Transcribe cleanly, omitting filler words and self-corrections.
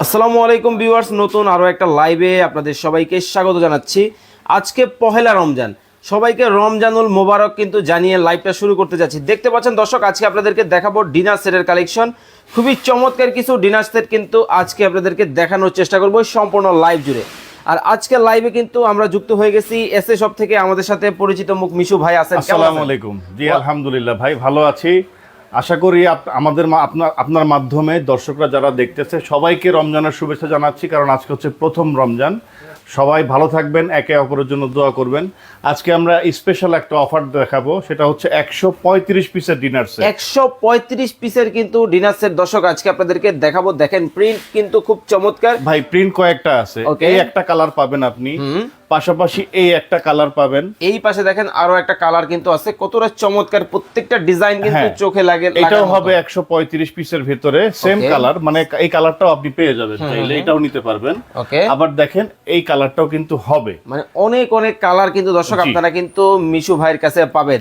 আসসালামু আলাইকুম ভিউয়ার্স, নতুন আরো একটা লাইভে আপনাদের সবাইকে স্বাগত জানাচ্ছি। আজকে পহেলা রমজান, সবাইকে রমজানুল মোবারক কিন্তু জানিয়ে লাইভটা শুরু করতে যাচ্ছি। দেখতে পাচ্ছেন দর্শক, আজকে আপনাদেরকে দেখাবো ডিনার সেটের কালেকশন। খুবই চমৎকার কিছু ডিনার সেট কিন্তু আজকে আপনাদেরকে দেখানোর চেষ্টা করবো সম্পূর্ণ লাইভ জুড়ে। আর আজকে লাইভে কিন্তু আমরা যুক্ত হয়ে গেছি এসএ শপ থেকে। আমাদের সাথে পরিচিত মুখ মিশু ভাই আছেন। আসসালামু আলাইকুম। জি আলহামদুলিল্লাহ ভাই, ভালো আছি। আশা করি আপনার মাধ্যমে দর্শকরা যারা দেখতেছে সবাইকে রমজানের শুভেচ্ছা জানাচ্ছি, কারণ আজকে হচ্ছে প্রথম রমজান। সবাই ভালো থাকবেন, একে অপরের জন্য দোয়া করবেন। আজকে আমরা স্পেশাল একটা অফার দেখাবো, সেটা হচ্ছে 135 পিসের ডিনার সেট। 135 পিসের কিন্তু ডিনার সেট দর্শক আজকে আপনাদেরকে দেখাবো। দেখেন প্রিন্ট কিন্তু খুব চমৎকার ভাই, প্রিন্ট কয়েকটা আছে। এই একটা কালার পাবেন আপনি, পাশাপাশি এই একটা কালার পাবেন। এই পাশে দেখেন আরো একটা কালার কিন্তু আছে। কতটা চমৎকার, প্রত্যেকটা ডিজাইন কিন্তু চোখে লাগে। এটাও হবে 135 পিসের ভিতরে সেম কালার, মানে এই কালারটাও আপনি পেয়ে যাবেন, চাইলে এটাও নিতে পারবেন। আবার দেখেন এই কালারটাও কিন্তু হবে, মানে অনেক অনেক কালার কিন্তু দর্শক আপনারা কিন্তু মিশু ভাইয়ের কাছে পাবেন।